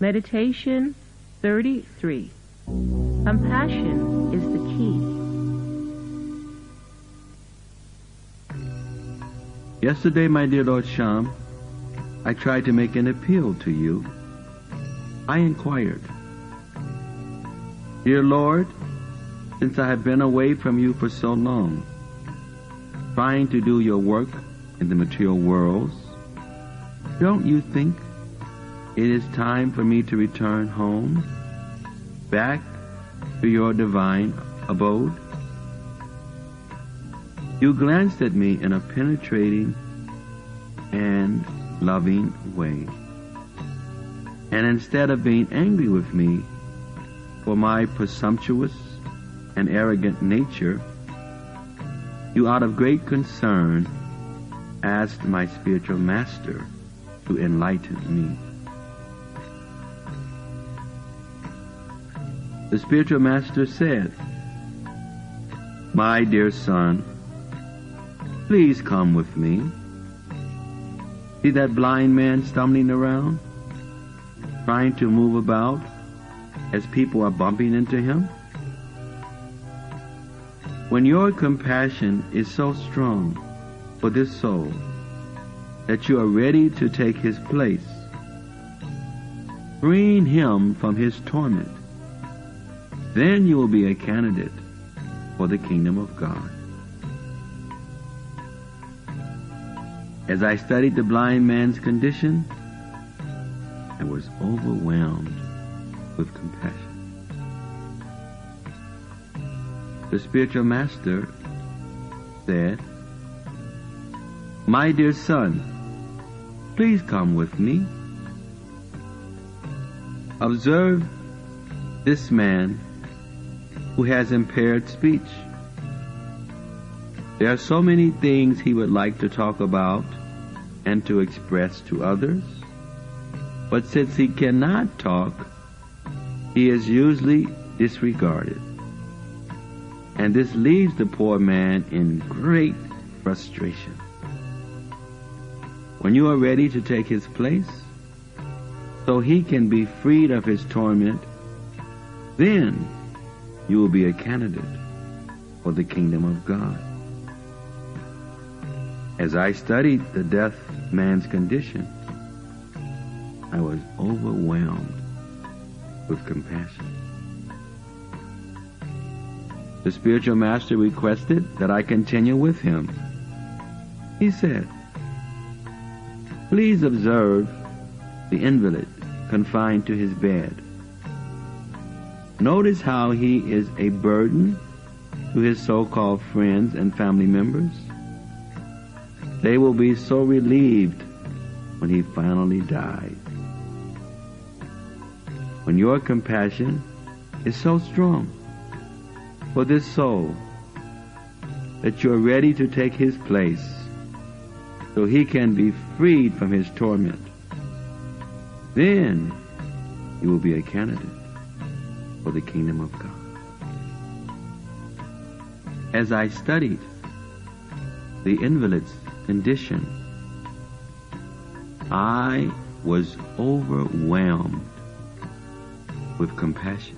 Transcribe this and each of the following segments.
Meditation 33. Compassion is the key. Yesterday, my dear Lord Shyam, I tried to make an appeal to you. I inquired, "Dear Lord, since I have been away from you for so long, trying to do your work in the material worlds, don't you think it is time for me to return home, back to your divine abode?" You glanced at me in a penetrating and loving way, and instead of being angry with me for my presumptuous and arrogant nature, you out of great concern asked my spiritual master to enlighten me. The spiritual master said, "My dear son, please come with me. See that blind man stumbling around, trying to move about as people are bumping into him? When your compassion is so strong for this soul that you are ready to take his place, freeing him from his torment, then you will be a candidate for the kingdom of God." As I studied the blind man's condition, I was overwhelmed with compassion. The spiritual master said, "My dear son, please come with me. Observe this man who has impaired speech. There are so many things he would like to talk about and to express to others, but since he cannot talk, he is usually disregarded. And this leaves the poor man in great frustration. When you are ready to take his place, so he can be freed of his torment, then you will be a candidate for the kingdom of God." As I studied the deaf man's condition, I was overwhelmed with compassion. The spiritual master requested that I continue with him. He said, "Please observe the invalid confined to his bed. Notice how he is a burden to his so-called friends and family members. They will be so relieved when he finally dies. When your compassion is so strong for this soul that you are ready to take his place so he can be freed from his torment, then you will be a candidate for the kingdom of God." As I studied the invalid's condition, I was overwhelmed with compassion.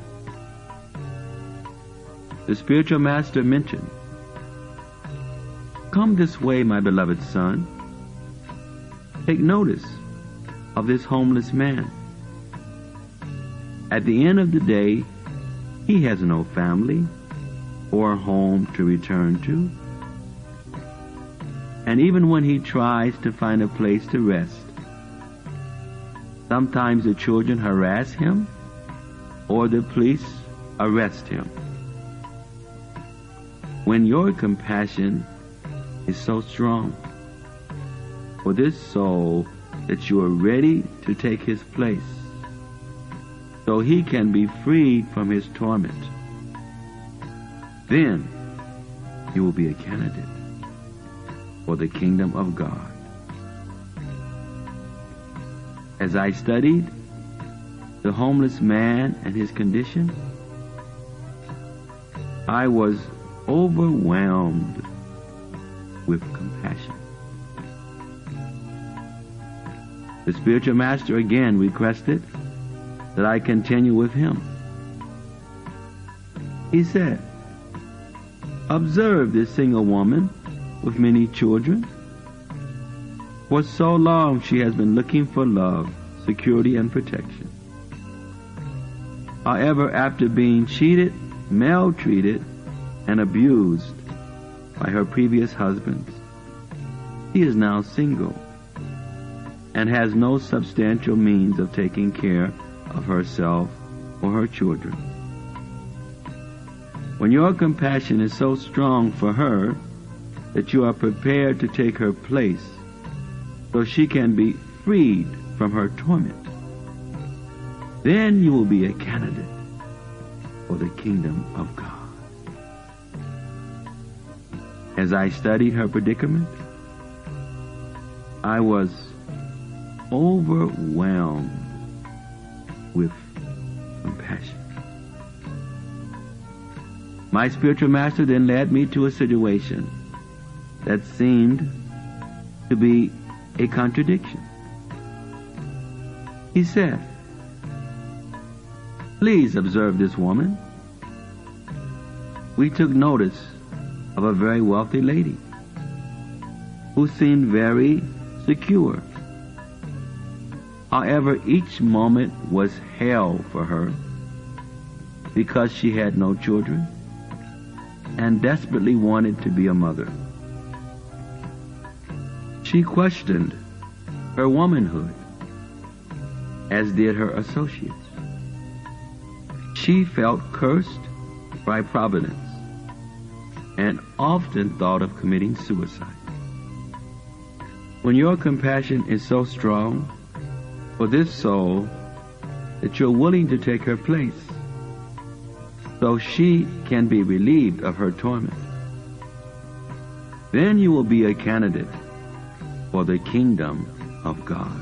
The spiritual master mentioned, "Come this way, my beloved son. Take notice of this homeless man. At the end of the day, he has no family or home to return to. And even when he tries to find a place to rest, sometimes the children harass him or the police arrest him. When your compassion is so strong for this soul that you are ready to take his place so he can be freed from his torment, then you will be a candidate for the kingdom of God." As I studied the homeless man and his condition, I was overwhelmed with compassion. The spiritual master again requested that I continue with him. He said, observe this single woman with many children. For so long she has been looking for love, security, and protection. However, after being cheated, maltreated, and abused by her previous husbands, she is now single and has no substantial means of taking care of herself or her children. When your compassion is so strong for her that you are prepared to take her place so she can be freed from her torment, then you will be a candidate for the kingdom of God. As I studied her predicament, I was overwhelmed with compassion. My spiritual master then led me to a situation that seemed to be a contradiction. He said, please observe this woman. We took notice of a very wealthy lady who seemed very secure. However, each moment was hell for her because she had no children and desperately wanted to be a mother. She questioned her womanhood, as did her associates. She felt cursed by providence and often thought of committing suicide. When your compassion is so strong for this soul that you're willing to take her place so she can be relieved of her torment, then you will be a candidate for the kingdom of God.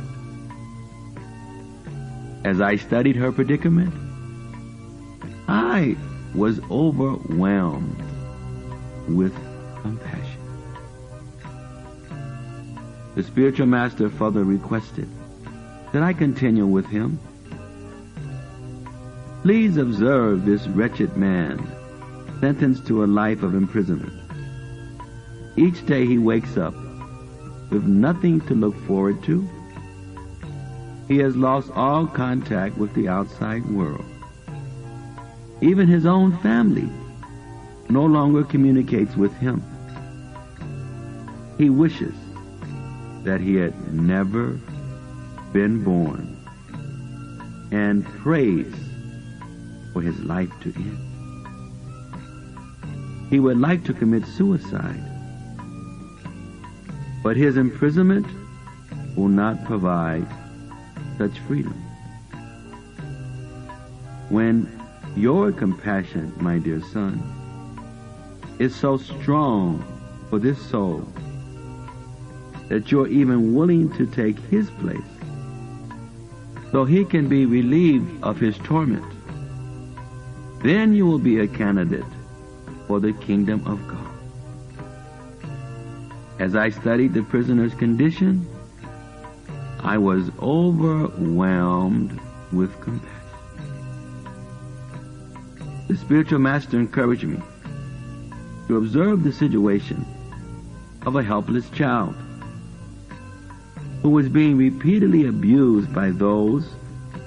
As I studied her predicament, I was overwhelmed with compassion. The spiritual master further requested that I continue with him. Please observe this wretched man sentenced to a life of imprisonment. Each day he wakes up with nothing to look forward to. He has lost all contact with the outside world. Even his own family no longer communicates with him. He wishes that he had never been born and prays for his life to end. He would like to commit suicide, but his imprisonment will not provide such freedom. When your compassion, my dear son, is so strong for this soul that you're even willing to take his place so he can be relieved of his torment, then you will be a candidate for the kingdom of God. As I studied the prisoner's condition, I was overwhelmed with compassion. The spiritual master encouraged me to observe the situation of a helpless child who was being repeatedly abused by those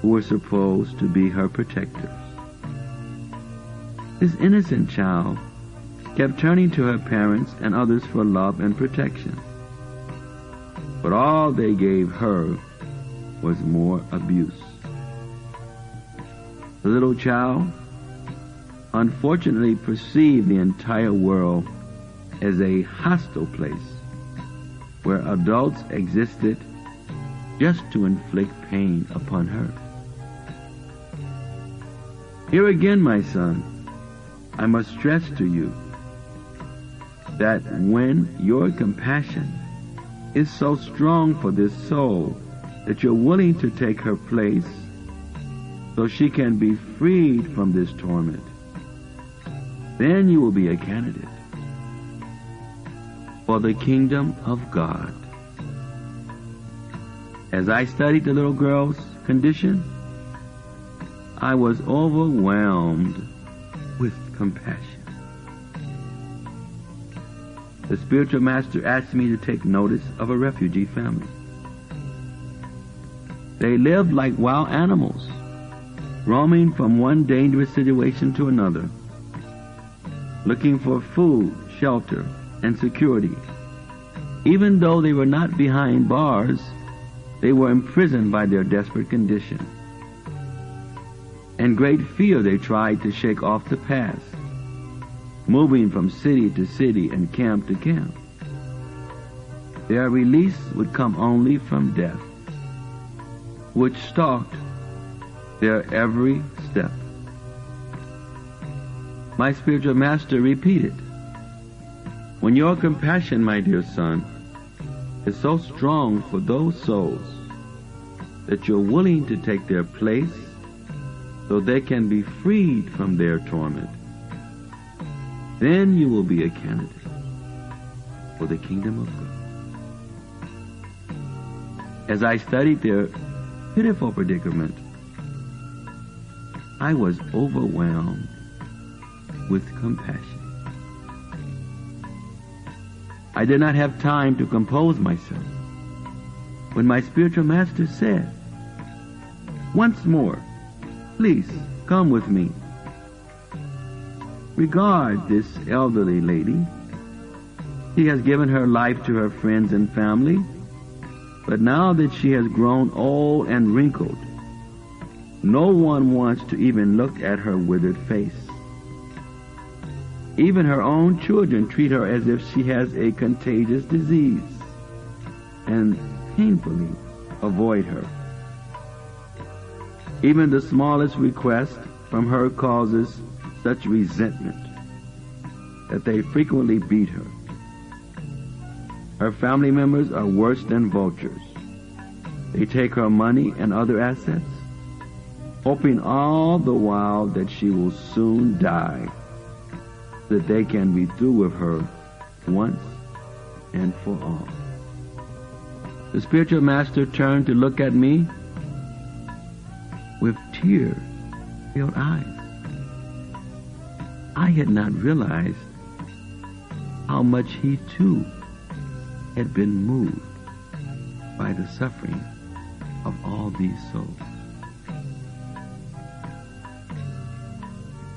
who were supposed to be her protectors. This innocent child kept turning to her parents and others for love and protection, but all they gave her was more abuse. The little child unfortunately perceived the entire world as a hostile place where adults existed just to inflict pain upon her. Here again, my son, I must stress to you that when your compassion is so strong for this soul that you're willing to take her place so she can be freed from this torment, then you will be a candidate for the kingdom of God. As I studied the little girl's condition, I was overwhelmed with compassion. The spiritual master asked me to take notice of a refugee family. They lived like wild animals, roaming from one dangerous situation to another, looking for food, shelter, and security. Even though they were not behind bars, they were imprisoned by their desperate condition. In great fear, they tried to shake off the past, moving from city to city and camp to camp. Their release would come only from death, which stalked their every step. My spiritual master repeated, "When your compassion, my dear son, is so strong for those souls that you're willing to take their place so they can be freed from their torment, then you will be a candidate for the kingdom of God." As I studied their pitiful predicament, I was overwhelmed with compassion. I did not have time to compose myself when my spiritual master said, "Once more, please come with me. Regard this elderly lady. She has given her life to her friends and family, but now that she has grown old and wrinkled, no one wants to even look at her withered face. Even her own children treat her as if she has a contagious disease and painfully avoid her. Even the smallest request from her causes such resentment that they frequently beat her. Her family members are worse than vultures. They take her money and other assets, hoping all the while that she will soon die, so that they can be through with her once and for all." The spiritual master turned to look at me with tear-filled eyes. I had not realized how much he too had been moved by the suffering of all these souls.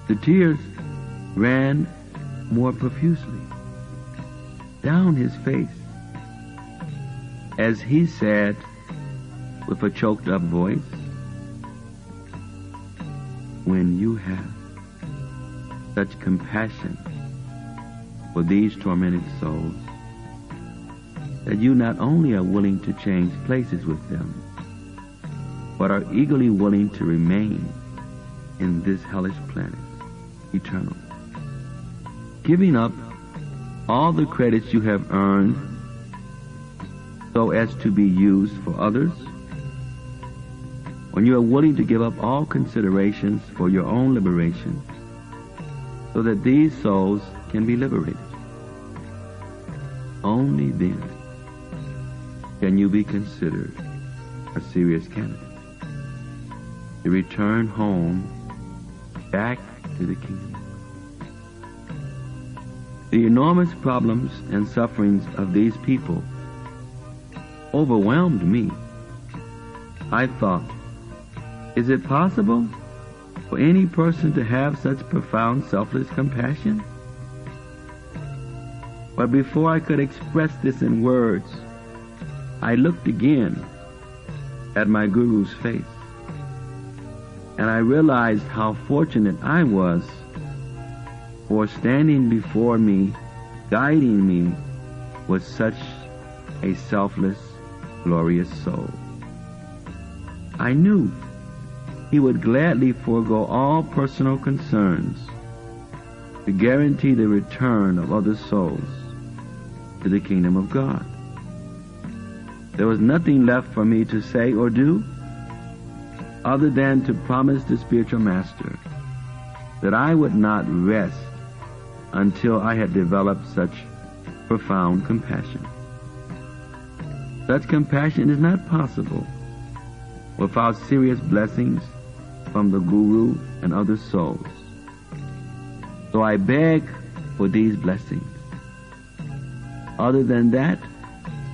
The tears ran more profusely down his face as he said with a choked up voice, "When you have such compassion for these tormented souls, that you not only are willing to change places with them, but are eagerly willing to remain in this hellish planet eternally, giving up all the credits you have earned so as to be used for others, when you are willing to give up all considerations for your own liberation so that these souls can be liberated. Only then can you be considered a serious candidate to return home back to the kingdom." The enormous problems and sufferings of these people overwhelmed me. I thought, is it possible for any person to have such profound selfless compassion? But before I could express this in words, I looked again at my Guru's face, and I realized how fortunate I was for standing before me, guiding me with such a selfless, glorious soul. I knew he would gladly forego all personal concerns to guarantee the return of other souls to the kingdom of God. There was nothing left for me to say or do other than to promise the spiritual master that I would not rest until I had developed such profound compassion. Such compassion is not possible without serious blessings from the Guru and other souls. So I beg for these blessings. Other than that,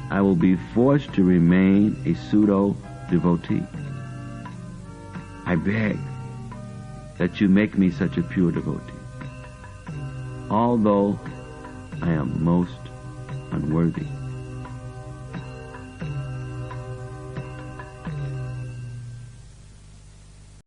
I will be forced to remain a pseudo-devotee. I beg that you make me such a pure devotee, although I am most unworthy.